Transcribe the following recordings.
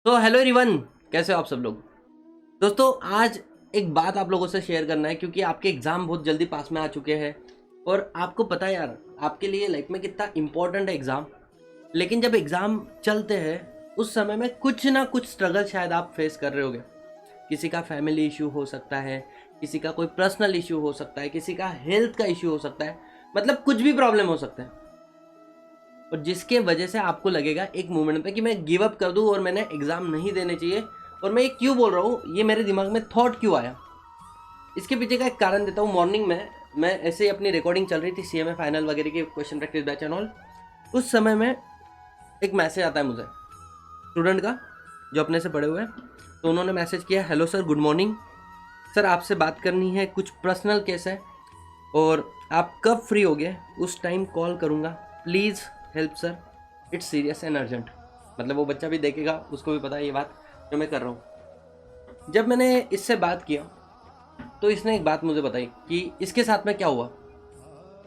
तो hello everyone, कैसे हो आप सब लोग। दोस्तों आज एक बात आप लोगों से शेयर करना है क्योंकि आपके एग्ज़ाम बहुत जल्दी पास में आ चुके हैं और आपको पता है यार आपके लिए लाइफ में कितना इम्पोर्टेंट है एग्ज़ाम। लेकिन जब एग्ज़ाम चलते हैं उस समय में कुछ ना कुछ स्ट्रगल शायद आप फेस कर रहे होगे। किसी का फैमिली इशू हो सकता है, किसी का कोई पर्सनल इशू हो सकता है, किसी का हेल्थ का इशू हो सकता है, मतलब कुछ भी प्रॉब्लम हो सकता है। और जिसके वजह से आपको लगेगा एक मोमेंट पे कि मैं गिव अप कर दूं और मैंने एग्ज़ाम नहीं देने चाहिए। और मैं ये क्यों बोल रहा हूँ, ये मेरे दिमाग में थॉट क्यों आया, इसके पीछे का एक कारण देता हूँ। मॉर्निंग में मैं ऐसे ही अपनी रिकॉर्डिंग चल रही थी, सीएमए फाइनल वगैरह की question practice batch and all. उस समय में एक मैसेज आता है मुझे स्टूडेंट का जो अपने से पढ़े हुए हैं। तो उन्होंने मैसेज किया, hello sir, good morning sir, आपसे बात करनी है, कुछ पर्सनल केस है और आप कब फ्री होगे उस टाइम कॉल करूँगा, please help sir, it's serious and urgent. मतलब वो बच्चा भी देखेगा, उसको भी पता है ये बात जो मैं कर रहा हूँ। जब मैंने इससे बात किया तो इसने एक बात मुझे बताई कि इसके साथ में क्या हुआ।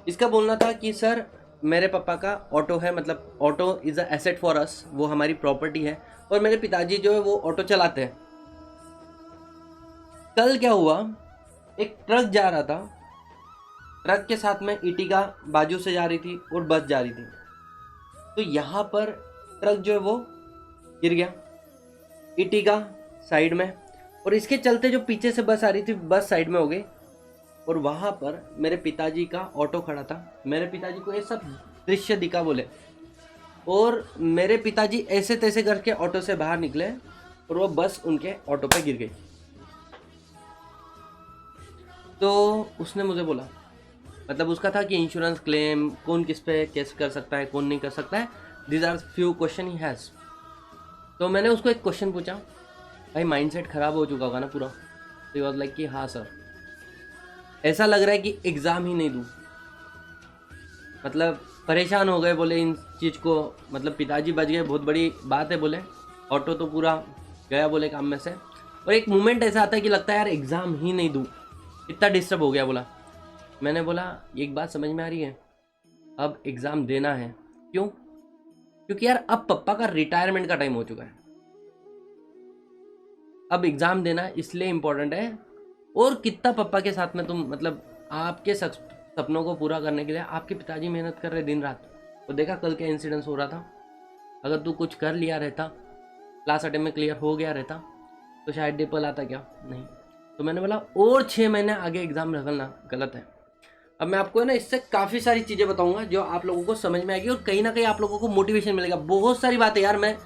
इसका बोलना था कि सर मेरे पापा का ऑटो है, मतलब auto is a asset for us, वो हमारी प्रॉपर्टी है और मेरे पिताजी जो है वो ऑटो चलाते हैं। कल क्या हुआ, एक ट्रक जा रहा था, ट्रक के साथ में ईटिका बाजू से जा रही थी और बस जा रही थी। तो यहाँ पर ट्रक जो है वो गिर गया, ईटिका साइड में, और इसके चलते जो पीछे से बस आ रही थी बस साइड में हो गई। और वहाँ पर मेरे पिताजी का ऑटो खड़ा था। मेरे पिताजी को ये सब दृश्य दिखा बोले, और मेरे पिताजी ऐसे तैसे करके ऑटो से बाहर निकले और वो बस उनके ऑटो पे गिर गई। तो उसने मुझे बोला, मतलब उसका था कि इंश्योरेंस क्लेम कौन किस पे केस कर सकता है, कौन नहीं कर सकता है, these are few question he has. तो मैंने उसको एक क्वेश्चन पूछा, भाई माइंडसेट ख़राब हो चुका होगा ना पूरा। तो वाज लाइक कि हाँ सर, ऐसा लग रहा है कि एग्ज़ाम ही नहीं दूँ। मतलब परेशान हो गए बोले इन चीज़ को, मतलब पिताजी बच गए बहुत बड़ी बात है बोले, ऑटो तो पूरा गया बोले काम में से। और एक मोमेंट ऐसा आता है कि लगता है यार एग्ज़ाम ही नहीं दूँ, इतना डिस्टर्ब हो गया बोला। मैंने बोला एक बात समझ में आ रही है, अब एग्ज़ाम देना है। क्यों? क्योंकि यार अब पापा का रिटायरमेंट का टाइम हो चुका है। अब एग्ज़ाम देना इसलिए इम्पोर्टेंट है। और कितना पापा के साथ में तुम, मतलब आपके सपनों को पूरा करने के लिए आपके पिताजी मेहनत कर रहे दिन रात। तो देखा कल क्या इंसिडेंस हो रहा था। अगर तू कुछ कर लिया रहता, क्लास अटेम्प्ट में क्लियर हो गया रहता, तो शायद डिपल आता क्या नहीं। तो मैंने बोला और 6 महीने आगे एग्ज़ाम रखना गलत है। अब मैं आपको है ना इससे काफ़ी सारी चीज़ें बताऊंगा जो आप लोगों को समझ में आएगी और कहीं ना कहीं आप लोगों को मोटिवेशन मिलेगा। बहुत सारी बातें यार, मैं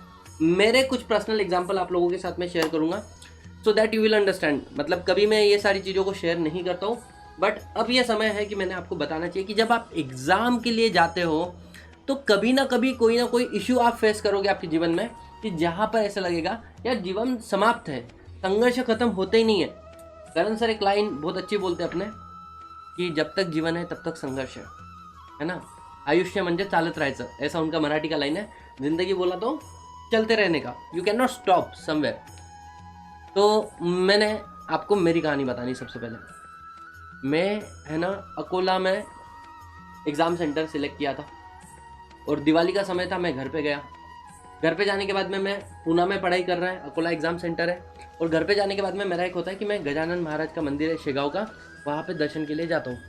मेरे कुछ पर्सनल एग्जांपल आप लोगों के साथ में शेयर करूंगा so that you will understand. मतलब कभी मैं ये सारी चीज़ों को शेयर नहीं करता हूँ, बट अब ये समय है कि मैंने आपको बताना चाहिए कि जब आप एग्ज़ाम के लिए जाते हो तो कभी ना कभी कोई ना कोई इश्यू आप फेस करोगे आपके जीवन में कि जहाँ पर ऐसा लगेगा यार जीवन समाप्त है, संघर्ष खत्म होते ही नहीं है। करण सर एक लाइन बहुत अच्छी बोलते हैं अपने की जब तक जीवन है तब तक संघर्ष है ना, आयुष्य म्हणजे चालत राहायचं, ऐसा उनका मराठी का लाइन है। जिंदगी बोला तो चलते रहने का, you can not stop somewhere. तो मैंने आपको मेरी कहानी बतानी सबसे पहले। मैं है ना अकोला में एग्ज़ाम सेंटर सिलेक्ट किया था और दिवाली का समय था, मैं घर पे गया। घर पे जाने के बाद में मैं पूना में पढ़ाई कर रहा है, अकोला एग्ज़ाम सेंटर है। और घर पे जाने के बाद में मेरा एक होता है कि मैं गजानन महाराज का मंदिर है शेगांव का, वहाँ पे दर्शन के लिए जाता हूँ।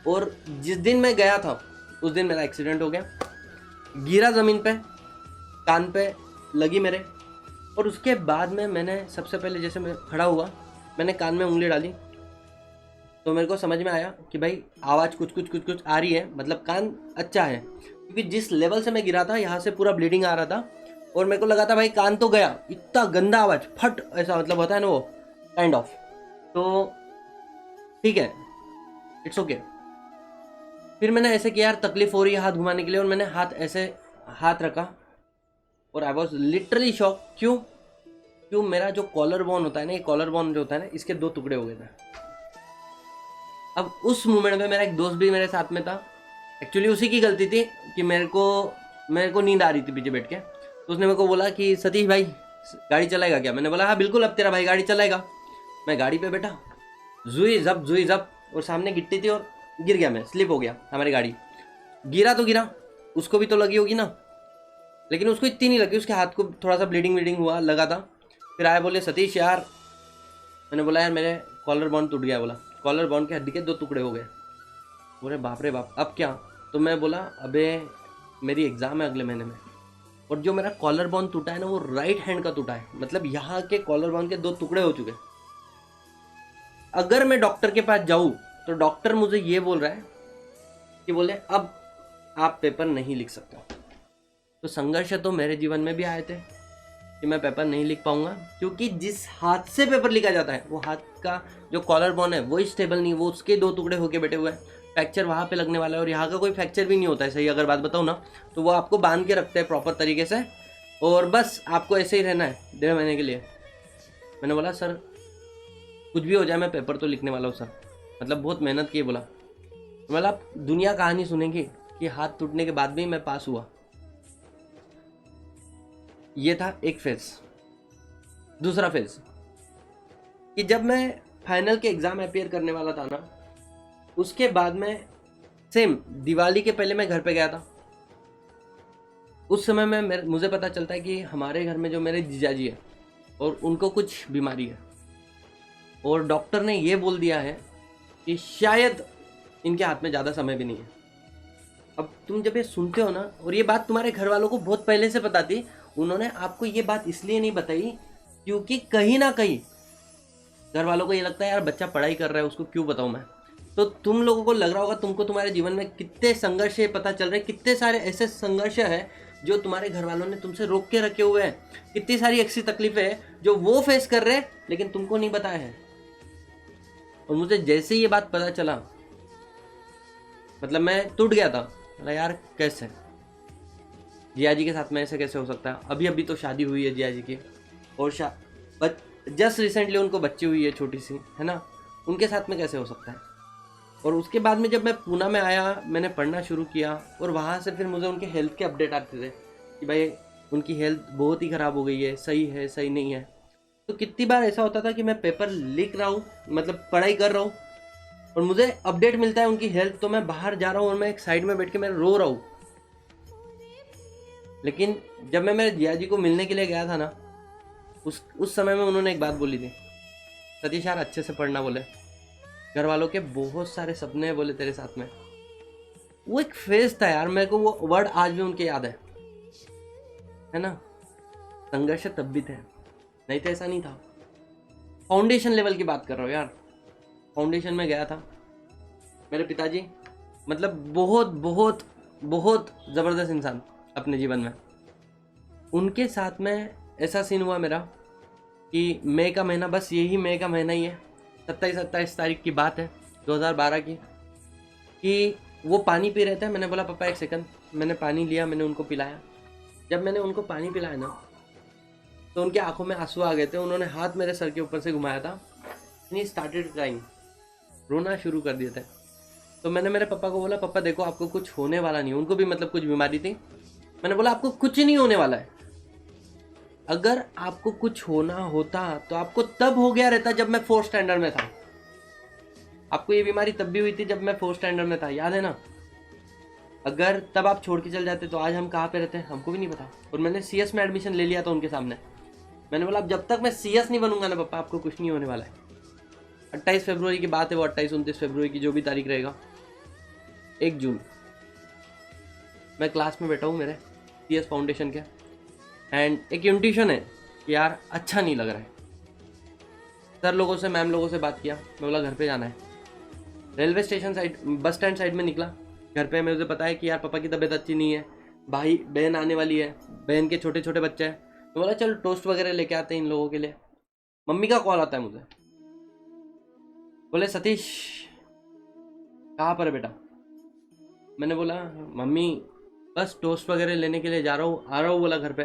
और जिस दिन मैं गया था उस दिन मेरा एक्सीडेंट हो गया, गिरा ज़मीन पे, कान पे लगी मेरे। और उसके बाद में मैंने सबसे पहले जैसे मैं खड़ा हुआ, मैंने कान में उंगली डाली तो मेरे को समझ में आया कि भाई आवाज़ कुछ कुछ कुछ कुछ आ रही है, मतलब कान अच्छा है। क्योंकि जिस लेवल से मैं गिरा था यहाँ से पूरा ब्लीडिंग आ रहा था और मेरे को लगा था भाई कान तो गया, इतना गंदा आवाज़ फट ऐसा, मतलब होता है ना वो काइंड ऑफ। तो ठीक है, इट्स ओके। फिर मैंने ऐसे किया, यार तकलीफ हो रही है हाथ घुमाने के लिए, और मैंने हाथ ऐसे हाथ रखा और आई वॉज लिटरली शॉक। क्यों? क्यों मेरा जो कॉलर बोन होता है ना, ये कॉलर बोन जो होता है ना, इसके 2 टुकड़े हो गए थे। अब उस मोमेंट में मेरा एक दोस्त भी मेरे साथ में था, एक्चुअली उसी की गलती थी कि मेरे को नींद आ रही थी पीछे बैठ के। तो उसने मेरे को बोला कि सतीश भाई गाड़ी चलाएगा क्या। मैंने बोला हाँ बिल्कुल, अब तेरा भाई गाड़ी चलाएगा। मैं गाड़ी पे बैठा, जुई जब, और सामने गिट्टी थी और गिर गया, मैं स्लिप हो गया, हमारी गाड़ी। गिरा तो गिरा, उसको भी तो लगी होगी ना। लेकिन उसको इतनी नहीं लगी, उसके हाथ को थोड़ा सा ब्लीडिंग हुआ लगा था। फिर आए बोले सतीश यार, मैंने बोला यार मेरे कॉलर बॉन्ड टूट गया। बोला कॉलर बॉन्ड की हड्डी के 2 टुकड़े हो गए। बोले बाप रे बाप, अब क्या? तो मैं बोला अबे मेरी एग्ज़ाम है अगले महीने में, और जो मेरा कॉलर बॉन्ड टूटा है ना वो राइट हैंड का टूटा है, मतलब यहाँ के कॉलर बॉन्ड के 2 टुकड़े हो चुके। अगर मैं डॉक्टर के पास जाऊँ तो डॉक्टर मुझे ये बोल रहा है कि बोले अब आप पेपर नहीं लिख सकते। तो संघर्ष तो मेरे जीवन में भी आए थे कि मैं पेपर नहीं लिख पाऊंगा, क्योंकि जिस हाथ से पेपर लिखा जाता है वो हाथ का जो कॉलर बोन है वो स्टेबल नहीं, वो उसके 2 टुकड़े होके बैठे हुए हैं। फ्रैक्चर वहाँ पे लगने वाला है, और यहाँ का कोई फ्रैक्चर भी नहीं होता है सही अगर बात बताऊँ ना, तो वो आपको बांध के रखते हैं प्रॉपर तरीके से, और बस आपको ऐसे ही रहना है 1.5 महीने के लिए। मैंने बोला सर कुछ भी हो जाए मैं पेपर तो लिखने वाला हूँ सर, मतलब बहुत मेहनत की। बोला मतलब आप दुनिया कहानी सुनेंगे कि हाथ टूटने के बाद भी मैं पास हुआ। ये था एक फेज। दूसरा फेज कि जब मैं फाइनल के एग्ज़ाम अपियर करने वाला था ना, उसके बाद में सेम दिवाली के पहले मैं घर पे गया था। उस समय में मुझे पता चलता है कि हमारे घर में जो मेरे जीजाजी है और उनको कुछ बीमारी है, और डॉक्टर ने ये बोल दिया है कि शायद इनके हाथ में ज़्यादा समय भी नहीं है। अब तुम जब ये सुनते हो ना, और ये बात तुम्हारे घर वालों को बहुत पहले से पता थी, उन्होंने आपको ये बात इसलिए नहीं बताई क्योंकि कहीं ना कहीं घर वालों को ये लगता है यार बच्चा पढ़ाई कर रहा है उसको क्यों बताऊँ मैं। तो तुम लोगों को लग रहा होगा तुमको तुम्हारे जीवन में कितने संघर्ष पता चल रहे हैं, कितने सारे ऐसे संघर्ष है जो तुम्हारे घर वालों ने तुमसे रोक के रखे हुए हैं, कितनी सारी ऐसी तकलीफें हैं जो वो फेस कर रहे हैं लेकिन तुमको नहीं बताया है। और मुझे जैसे ये बात पता चला, मतलब मैं टूट गया था। बोला यार कैसे जिया जी के साथ में ऐसे कैसे हो सकता है? अभी अभी तो शादी हुई है जिया जी की, और जस्ट रिसेंटली उनको बच्ची हुई है छोटी सी, है ना, उनके साथ में कैसे हो सकता है? और उसके बाद में जब मैं पूना में आया, मैंने पढ़ना शुरू किया, और वहाँ से फिर मुझे उनके हेल्थ के अपडेट आते थे कि भाई उनकी हेल्थ बहुत ही ख़राब हो गई है सही नहीं है। तो कितनी बार ऐसा होता था कि मैं पेपर लिख रहा हूँ, मतलब पढ़ाई कर रहा हूँ, और मुझे अपडेट मिलता है उनकी हेल्थ, तो मैं बाहर जा रहा हूँ और मैं एक साइड में बैठ के मैं रो रहा हूँ। लेकिन जब मैं मेरे जिया जी को मिलने के लिए गया था ना, उस समय में उन्होंने एक बात बोली थी, सतीश यार अच्छे से पढ़ना, बोले घर वालों के बहुत सारे सपने हैं बोले तेरे साथ में। वो एक फेज था यार, मेरे को वो वर्ड आज भी उनके याद है ना। संघर्ष तब भी थे, नहीं तो ऐसा नहीं था। फाउंडेशन लेवल की बात कर रहा हूँ यार, फाउंडेशन में गया था। मेरे पिताजी मतलब बहुत बहुत बहुत ज़बरदस्त इंसान अपने जीवन में। उनके साथ में ऐसा सीन हुआ मेरा कि मई का महीना, बस यही मई का महीना ही है, 27 तारीख की बात है 2012 की, कि वो पानी पी रहे थे। मैंने बोला पापा एक सेकंड, मैंने पानी लिया, मैंने उनको पिलाया। जब मैंने उनको पानी पिलाया ना, तो उनकी आंखों में आंसू आ गए थे। उन्होंने हाथ मेरे सर के ऊपर से घुमाया था, ही स्टार्टेड क्राइंग, रोना शुरू कर दिए थे। तो मैंने मेरे पापा को बोला पापा देखो आपको कुछ होने वाला नहीं, उनको भी मतलब कुछ बीमारी थी। मैंने बोला आपको कुछ नहीं होने वाला है, अगर आपको कुछ होना होता तो आपको तब हो गया रहता जब मैं 4th स्टैंडर्ड में था। आपको ये बीमारी तब भी हुई थी जब मैं 4th स्टैंडर्ड में था, याद है ना। अगर तब आप छोड़ के चल जाते तो आज हम कहाँ पे रहते हैं हमको भी नहीं पता। और मैंने CS में एडमिशन ले लिया था उनके सामने। मैंने बोला अब जब तक मैं CS नहीं बनूंगा ना पापा, आपको कुछ नहीं होने वाला है। 28 फरवरी की बात है, वो 28-29 फरवरी की जो भी तारीख रहेगा, 1 जून मैं क्लास में बैठा हूँ मेरे CS फाउंडेशन के, एंड एक इंट्यूशन है कि यार अच्छा नहीं लग रहा है। सर लोगों से मैम लोगों से बात किया, मैं बोला घर पे जाना है। Railway station side, bus stand side में निकला, घर पे मुझे पता है कि यार पापा की तबीयत अच्छी नहीं है, भाई बहन आने वाली है, बहन के छोटे छोटे बच्चे हैं। तो बोला चल टोस्ट वगैरह लेके आते हैं इन लोगों के लिए। मम्मी का कॉल आता है मुझे, बोले सतीश कहाँ पर है बेटा। मैंने बोला मम्मी बस टोस्ट वगैरह लेने के लिए जा रहा हूँ, आ रहा हूँ बोला घर पे।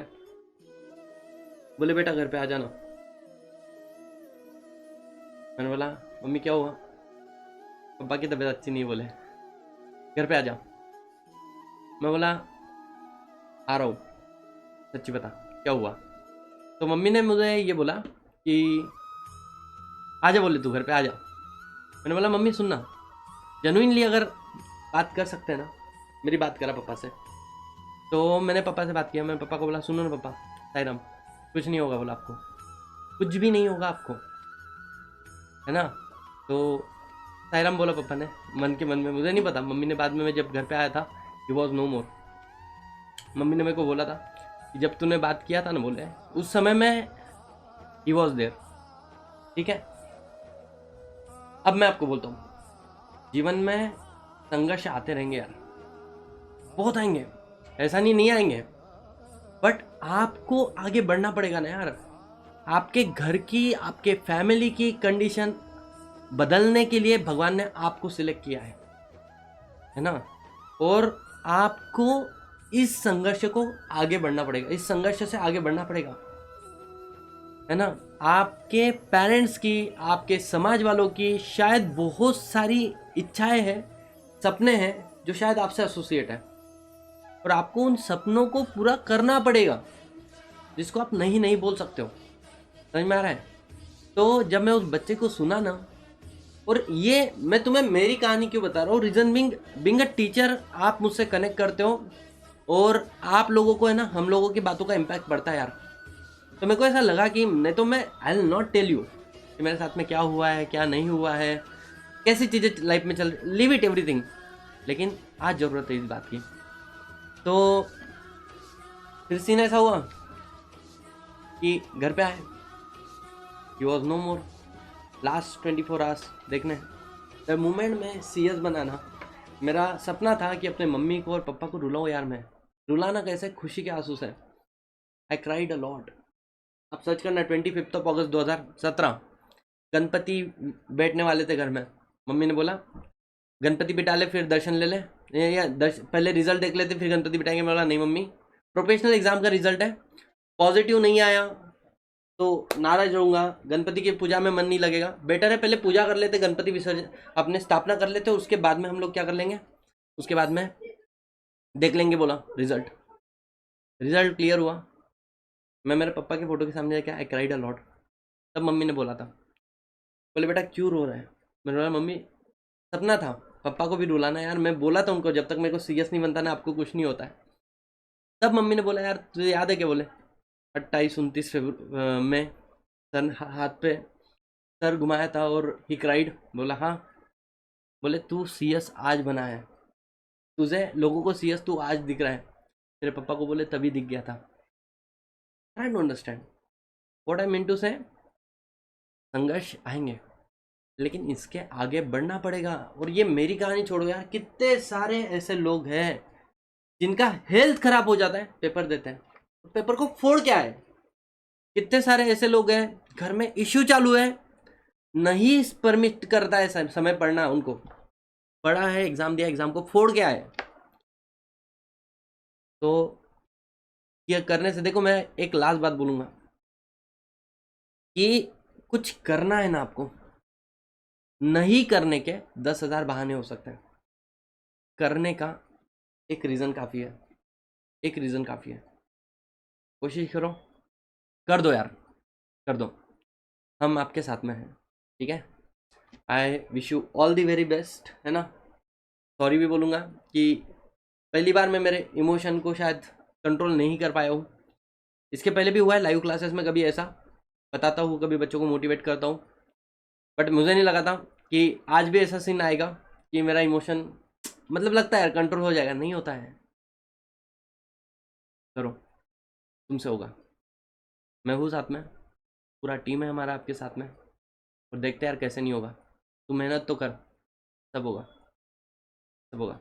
बोले बेटा घर पे आ जाना। मैंने बोला मम्मी क्या हुआ? पापा की तबीयत अच्छी नहीं, बोले घर पे आ जा। मैं बोला आ रहा हूँ, सच्ची बता क्या हुआ। तो मम्मी ने मुझे ये बोला कि आ जा, बोले तू घर पे आ जा। मैंने बोला मम्मी सुनना, जेन्युइनली अगर बात कर सकते हैं ना, मेरी बात करा पापा से। तो मैंने पापा से बात किया, मैंने पापा को बोला सुनो ना पापा, साईराम, कुछ नहीं होगा, बोला आपको कुछ भी नहीं होगा आपको, है ना। तो साईराम बोला पापा ने मन के मन में, मुझे नहीं पता, मम्मी ने बाद में मैं जब घर पे आया था, ही वॉज नो मोर, मम्मी ने मेरे को बोला था कि जब तूने बात किया था ना, बोले उस समय में ही वॉज देयर, ठीक है। अब मैं आपको बोलता हूँ, जीवन में संघर्ष आते रहेंगे यार, बहुत आएंगे, ऐसा नहीं आएंगे, बट आपको आगे बढ़ना पड़ेगा ना यार। आपके घर की, आपके फैमिली की कंडीशन बदलने के लिए भगवान ने आपको सिलेक्ट किया है ना। और आपको इस संघर्ष को आगे बढ़ना पड़ेगा, इस संघर्ष से आगे बढ़ना पड़ेगा, है ना। आपके पेरेंट्स की, आपके समाज वालों की शायद बहुत सारी इच्छाएं हैं, सपने हैं जो शायद आपसे एसोसिएट है, और आपको उन सपनों को पूरा करना पड़ेगा, जिसको आप नहीं नहीं बोल सकते हो। समझ में आ रहा है। तो जब मैं उस बच्चे को सुना ना, और ये मैं तुम्हें मेरी कहानी क्यों बता रहा हूँ, रीजन बिंग अ टीचर, आप मुझसे कनेक्ट करते हो और आप लोगों को है ना, हम लोगों की बातों का इम्पैक्ट पड़ता है यार। तो मेरे को ऐसा लगा कि नहीं तो मैं I will not tell you कि मेरे साथ में क्या हुआ है, क्या नहीं हुआ है, कैसी चीज़ें लाइफ में चल, लीव इट एवरीथिंग, लेकिन आज ज़रूरत है इस बात की। तो फिर सीन ऐसा हुआ कि घर पे आए, he was no more, last 24 hours देखने। द मोमेंट में सीएस बनाना, मेरा सपना था कि अपने मम्मी को और पापा को रुलाऊं यार। मैं रुलाना कैसे, खुशी के आंसू से। I cried a lot. आप सर्च करना, 25 अगस्त 2017, गणपति बैठने वाले थे घर में। मम्मी ने बोला गणपति बिठा ले, फिर दर्शन ले ले, या पहले रिजल्ट देख लेते फिर गणपति बिठाएंगे। मैं बोला नहीं मम्मी, प्रोफेशनल एग्जाम का रिजल्ट है, पॉजिटिव नहीं आया तो नाराज रहूंगा, गणपति की पूजा में मन नहीं लगेगा, बेटर है पहले पूजा कर लेते, गणपति विसर्जन अपने स्थापना कर लेते, उसके बाद में हम लोग क्या कर लेंगे, उसके बाद में देख लेंगे। बोला रिजल्ट क्लियर हुआ, मैं मेरे पापा के फोटो के सामने जाके आई क्राइड अ लॉट। तब मम्मी ने बोला था, बोले बेटा क्यों रो रहा है। मैंने बोला मम्मी सपना था पापा को भी रुलाना यार, मैं बोला था उनको जब तक मेरे को सीरियस नहीं बनता ना आपको कुछ नहीं होता है। तब मम्मी ने बोला यार तुझे याद है क्या, बोले 28-29 में सर हाथ पे सर घुमाया था और ही क्राइड। बोला हाँ। बोले तू सीएस आज बना है, तुझे लोगों को सीएस तू आज दिख रहा है। मेरे पापा को बोले तभी दिख गया था। I don't understand what I mean to say. संघर्ष आएंगे लेकिन इसके आगे बढ़ना पड़ेगा। और ये मेरी कहानी छोड़ो यार, कितने सारे ऐसे लोग हैं जिनका हेल्थ खराब हो जाता है, पेपर देते हैं, पेपर को फोड़ के आए। कितने सारे ऐसे लोग हैं घर में इश्यू चालू है, नहीं परमिट करता है समय पढ़ना, उनको पढ़ा है, एग्जाम दिया, एग्जाम को फोड़ के आए। तो ये करने से, देखो मैं एक लास्ट बात बोलूंगा कि कुछ करना है ना आपको, नहीं करने के 10,000 बहाने हो सकते हैं, करने का एक रीजन काफी है, एक रीजन काफी है। कोशिश करो, कर दो यार, कर दो, हम आपके साथ में हैं, ठीक है। I wish you all the very best, है ना। सॉरी भी बोलूँगा कि पहली बार मैं मेरे इमोशन को शायद कंट्रोल नहीं कर पाया हूँ। इसके पहले भी हुआ है लाइव क्लासेस में, कभी ऐसा बताता हूँ, कभी बच्चों को मोटिवेट करता हूँ, बट मुझे नहीं लगा था कि आज भी ऐसा सीन आएगा कि मेरा इमोशन, मतलब लगता है यार कंट्रोल हो जाएगा, नहीं होता है। करो, तुमसे होगा, मैं हूँ साथ में, पूरा टीम है हमारा आपके साथ में, और देखते हैं यार कैसे नहीं होगा। तू मेहनत तो कर, सब होगा, सब होगा।